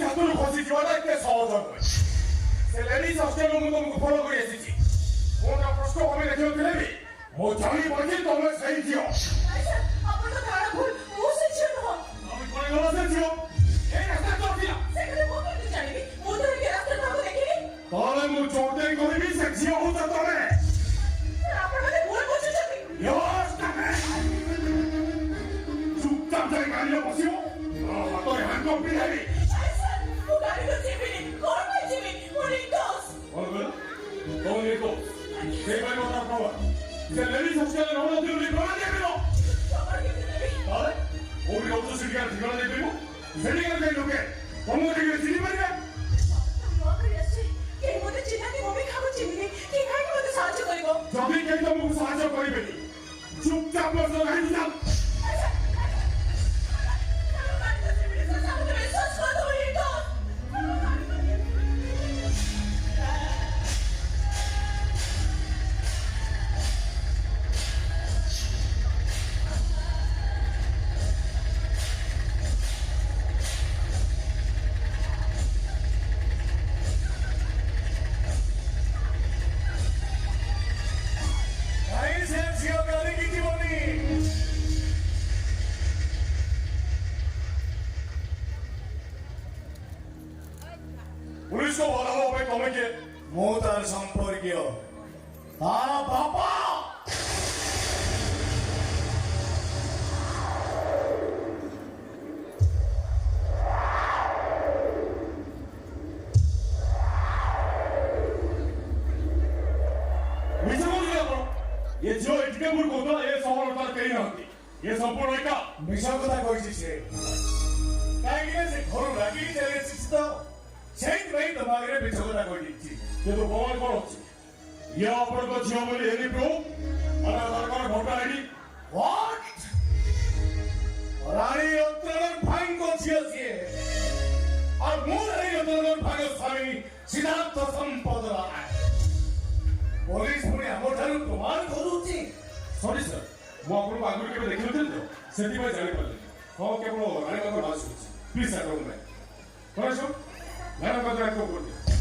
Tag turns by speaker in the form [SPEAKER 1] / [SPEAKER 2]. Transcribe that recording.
[SPEAKER 1] ହାତରୁ ଖସିଯିବାଟା ଏତେ ସହଜ ନୁହେଁ। ସେ ଲେଡିଜ୍ ହଷ୍ଟେଲରୁ ମୁଁ ତମକୁ ଫଲୋ କରି ଆସିଛି। ମୁଁ ନା ପ୍ରଶ୍ନ ଭାବେ ଦେଖିନଥିଲେ ବି ମୁଁ ଜାଣି ପଡ଼ିଛି ତମେ ସେଇ ଝିଅ।
[SPEAKER 2] ଆପଣଙ୍କ ଧାରଣା ଭୁଲ, ମୁଁ ସେ ଝିଅ ନୁହଁ।
[SPEAKER 1] ତମେ କଣ ଗଲ ସେ ଝିଅ? ଏ ରାସ୍ତା ଚଢ଼ିଲା।
[SPEAKER 2] ସେଠାରେ ମୁଁ କେମିତି ଜାଣିବି? ମୁଁ ତ ଏ ରାସ୍ତାରେ କାହାକୁ ଦେଖିନି।
[SPEAKER 1] ତାହେଲେ ମୁଁ ଚୋଟେଇ କହିବି ସେ ଝିଅ ହଉଛ ତମେ।
[SPEAKER 2] ଆପଣ ମୋତେ ଭୁଲ ବୁଝୁଛନ୍ତି।
[SPEAKER 1] ଚୁପଚାପ ଯାଇ ଗାଡ଼ିରେ ବସିବ। ହାତରେ ହ୍ୟାଣ୍ଡକପ୍ ପିନ୍ଧାଇବି।
[SPEAKER 2] ମୁଁ ଗାଡ଼ିରେ ଯିବିନି। କଣ ପାଇଁ ଯିବି? ମୁଁ ନିର୍ଦ୍ଦୋଷ।
[SPEAKER 1] କଣ କହିଲ? ତମ ନିର୍ଦ୍ଦୋଷ। ସେଇପାରିବ ତା ପ୍ରମାଣ। ସେ ଲେଡିଜ୍ ହଷ୍ଟେଲରେ ରହୁନଥିଲୁ ବୋଲି ପ୍ରମାଣ ଦେଇପାରିବ।
[SPEAKER 2] ପ୍ରମାଣ କେମିତି ଦେବି?
[SPEAKER 1] ତାହେଲେ କୋଉଠି ରହୁଛ ସେଠିକାର ଠିକଣା ଦେଇପାରିବ? ସେଠିକାର ଯାଇ ଲୋକେ ତମକୁ ଟିକେ ଚିହ୍ନି ପାରିବେ?
[SPEAKER 2] ନୂଆ କରି ଆସିଛି। କେହି ମୋତେ ଚିହ୍ନାନ୍ତି, ମୁଁ ବି କାହାକୁ ଚିହ୍ନିନି। କିଏ କାହିଁକି ମୋତେ ସାହାଯ୍ୟ କରିବ?
[SPEAKER 1] ଯଦି କେହି ତମକୁ ସାହାଯ୍ୟ କରିବେନି ଚୁପଚାପ ବସ ଗାଡ଼ି ଚାଲ। पुलिस को बोलाओ भाई तुम्हें के
[SPEAKER 3] ମୁଁ ତାର ସମ୍ପର୍କୀୟ ତାର ବାପା।
[SPEAKER 1] मिसे बोल दिया करो ये जो इटके मुड़ को तो ये सवाल उठा कहीं ना होती ये संपूर्ण एक का
[SPEAKER 3] ମିଛ କଥା କହିଛି ସେ। କାହିଁକି ନା ସେ ଘରୁ ରାଗିକି ଚାଲି ଆସିଛି ତ ସେଇଥିପାଇଁ ତମ ଆଗରେ ମିଛ କଥା କହିଦେଇଛି।
[SPEAKER 1] ये तो प्रमाण कौन होती ये अपन को जियो बोली एनी प्रूफ और आधार कार्ड वोटर आईडी
[SPEAKER 3] What? ରାଣୀ ଅନ୍ତର ଭାଇଙ୍କ ଝିଅ ସିଏ ଆଉ ମୁଁ ରାଣୀ ଅନ୍ତର ଭାଇଙ୍କ ସ୍ୱାମୀ ସିଦ୍ଧାର୍ଥ ସମ୍ପଦ ରାୟ। ପୋଲିସ ପୁଣି ଆମଠାରୁ ପ୍ରମାଣ କରୁଛି।
[SPEAKER 1] सॉरी सर ମୁଁ ଆପଣଙ୍କୁ ଆଗରୁ କେବେ ଦେଖିନଥିଲି ତ ସେଥିପାଇଁ ଜାଣିପାରିଲି। ହଁ କେବଳ ରାଣୀ ବାବା ଭାଷୁ ପ୍ଲିଜ ସାର୍ ଡୋଣ୍ଟ ମାଇଣ୍ଡ କଣ ମ୍ୟାଡ଼ାମ କଥା କରିଦିଅ।